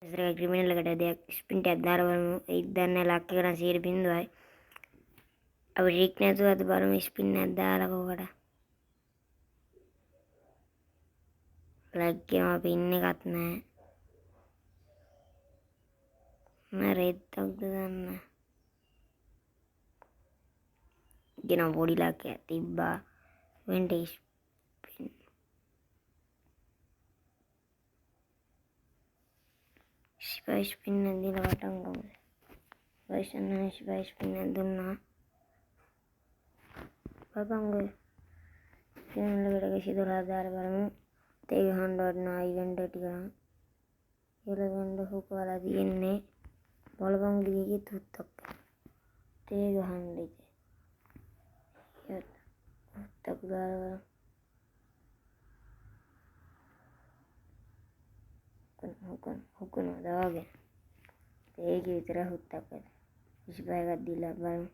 ඉස්සරහ ක්‍රිමිනල් එකට දෙයක් ස්පින් එකක් දාලා බලමු. ඒක දන්නේ ලක් එක නම් 100%යි. අපි රික් නැතුව අද බලමු ස්පින් එකක් දාලා කොකට. ලක් එකම පින් එකක් නැහැ. මම රෙඩ් එකක්ද ගන්න. ගෙන පොඩි ලක් එකක් තිබ්බා. වෙන්ටි ස්පින්. ස්පයිස් පින් දීලා වටන් ගමු. වයිසන්න ස්පයිස් පින් දුන්නා. බලපංගෝ. ක්‍රිමිනල් එකට 112 දාලා බලමු. තේ ගහන්න වටනා ඉවෙන්ට් එක ටික නම්. එලවෙන්ඩ හුකවලා තියෙන්නේ. බලපං දිගේ තුත්තක්. තේ ගහන්න ඉතින්. තුත්තක් දාලා හුකනවා දාගෙන. ඒක විතර හුත්තක් වෙන. 25 එකක් දීලා බලමු.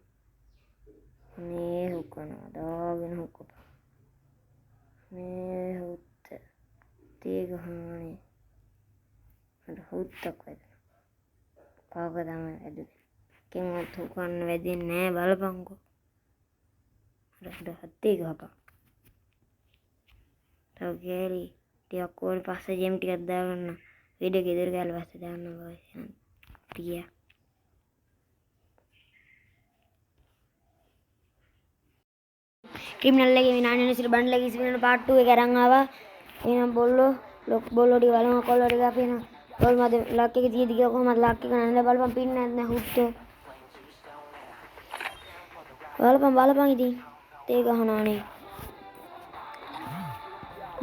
මේ හුකනවා දාගෙන හුකපා. මේ හුත්ත තේ ගහන්නේ. අර හුත්තක් වෙන. පාක තමයි ඇදුනේ. කෙනෙක් හුකන්න වැදෙන්නේ නැහැ බලපංකෝ. අර හත්තේ ගහපන්. තව ගෑරි ටිකක් ඕනේ පස්සේ ජෙම් ටිකක් දාගන්න. වීඩියෝ ගෙදර ගාලා පස්සේ දාන්න බෑ. ටික. ක්‍රිමිනල් එකේ විනාඩි 90 බණ්ඩල් එකේ ඉස්සරහට පාර්ට් 2 එක අරන් ආවා. එහෙනම් බොල්ලෝ ලොක් බොල්ලෝ ටික බලමු කොල්ලෝ ටික අපි එන. කොල් මද ලක් එක තියෙදි ගියා කොහමද ලක් එක නෑ බලපන් පින් නැත්නම් හුත්තෝ. බලපන් ඉතින්. තේ ගහනවානේ.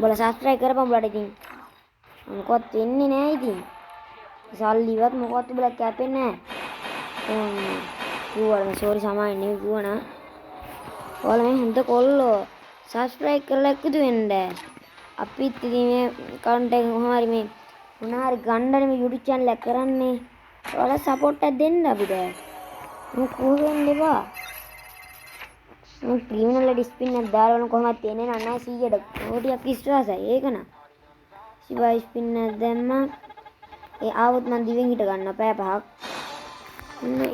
බල සබ්ස්ක්‍රයිබ් කරපන් බලට ඉතින්. මොකවත් වෙන්නේ නෑ ඉතින්. සල්ලිවත් මොකවත් උඹලා කැපෙන්නේ නෑ. කිව්වනේ සෝරි සමාවෙන්න නෙවෙයි කිව්වනා. ඔයාලා මේ හොඳ කොල්ලෝ සබ්ස්ක්‍රයිබ් කරලා එකතු වෙන්න. අපිත් ඉතින් මේ කන්ටෙන්ට් එක කොහොම හරි මේ මොනාරි ගණ්ඩනේ මේ YouTube channel එක කරන්නේ. ඔයාලා සපෝට් එකක් දෙන්න අපිට. මොකද වෙන්න එපා. ක්‍රිමිනල් ඩිස්පින් එකක් දාලා වුණ කොහොමද තේන්නේ නැහැ 100ට කෝටියක් විශ්වාසයි ඒක නා. සිවයි ස්පින් එකක් දැම්මා. ඒ ආවොත් මන් දිවෙන් හිට ගන්න පැය පහක්.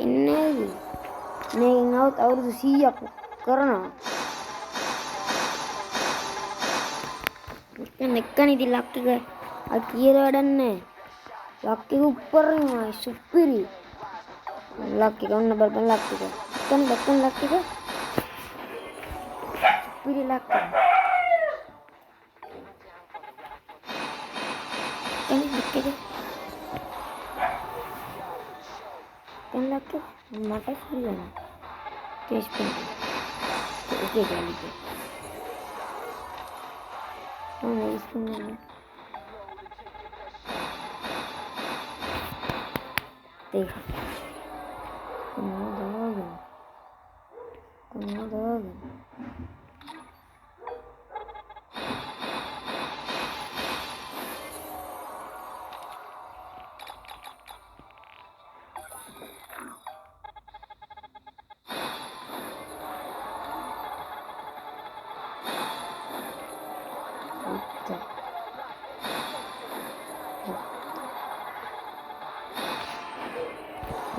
ඉන්නේ මේකෙන් આવුත් අවුරුදු 100ක් කරනවා. මෙක්කන ඉතින් ලක් එක අර කියලා වැඩක් නැහැ. ලක් එක උප්පරිමයි සුපිරි. ලක් එක ඔන්න බලපන් ලක් එක. දැක්කන් ලක් එක. සුපිරි ලක් එක. ලක් එක. ලක් එක මට හරියනවා. ටෙස්ට් එක. ඒක ගන්නේ. ඉස්කෝනේ. Teh. Komodo.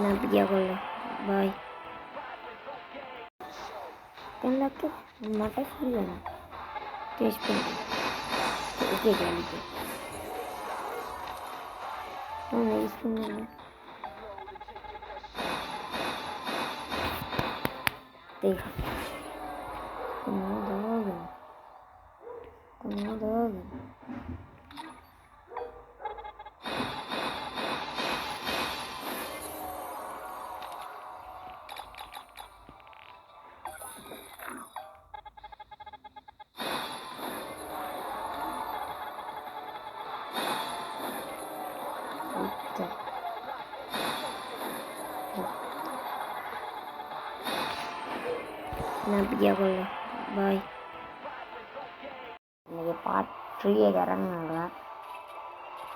Nanti dia kalau bye. Kan laki mata harian. Tes pun. Oke kan itu. Oh iskunya. Teh. Komodo. Nanti dia kalau bye. Ini part 3 එක අරන් ආවා.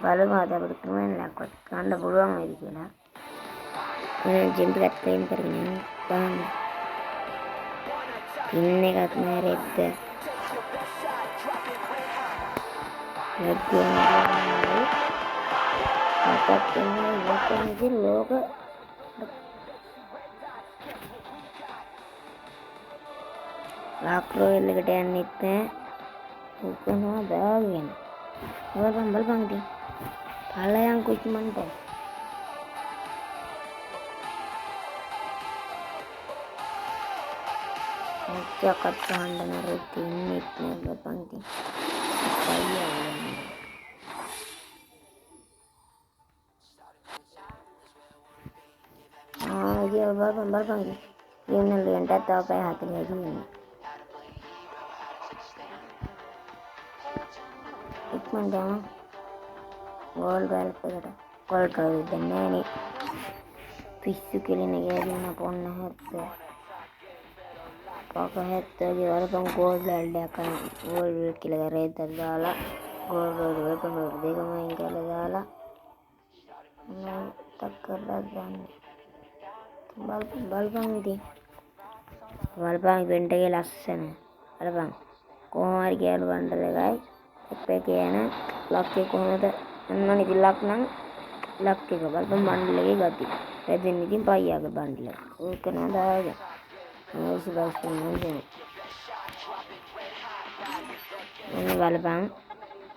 බලමු අද අපිට ක්‍රිමිනල් එකක් ගන්න පුළුවන් වේද කියලා. මම ජෙම්ප් එකක් ක්ලේම් කරගෙන බලන්න. පින් එකක් නෑ රෙද්ද. ලැබ්බේ මතක් වෙනවා ඉවතන ඉතින් ලෝක ලාක්‍රෝල් එකට යන්නෙත් නෑ උකනවා දාගෙන බලපන් ඉතින් පලයන් කුච්චමන්ට මොකක්වත් ගහන්න නරුත් ඉන්නෙත් නෑ බලපන් ඉතින් බලපන් ලියනල් වෙන්ටත් තව පැය 40යි තියෙන්නේ ඉක්මනට යමු ගෝල් බැලප් එකට ගෝල් කරලා දෙන්නේ නෑනේ පිස්සු කෙලින ගෑවින්න පොන්න 70 පක 70 ගේ වරපන් ගෝල් බැල්ඩයක් ගෝල් කියලා රේත් දාලා ගෝල් වලපන් දෙකම අයින් කරලා දාලා තක් කරලා දාන්නේ බලපන් ඉතින් බලපන් ඉවෙන්ට් එකේ ලස්සන බලපන් කොහොම හරි කියලා බණ්ඩල් එකයි එකේ යන ලක් එක කොහොමද අන්න ඉතින් ලක් නම් ලක් එක බලපන් බණ්ඩල් එකේ ගති වැදෙන්න ඉතින් පයියාගේ බණ්ඩල් එක ඕක නදාගෙන මේසි බස් කරනවා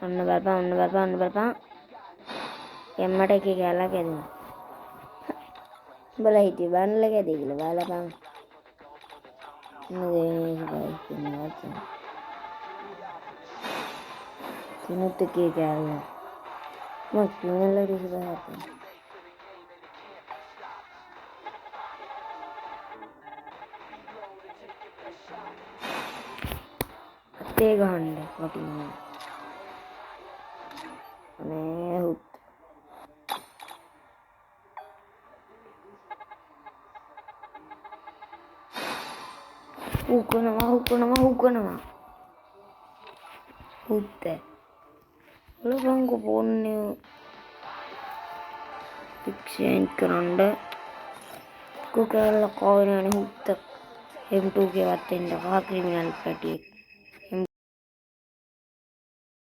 ඔන්න බලපන් එම්මට එකේ ගාලා කැදුනා බලා හිටිය බණ්ඩල් එක ඇදී කියලා බලපන් Tinutu ke gala. Mak tinggal lagi sebelah. Tega hande watina. Ane hut. Hukunama. Hutte. Belum ko ponne exchange කරන්න කොකල්ලා කෝනේ හුත්ත M2 ගේ වත්තෙන් දකා ක්‍රිමිනල් පැටියෙක්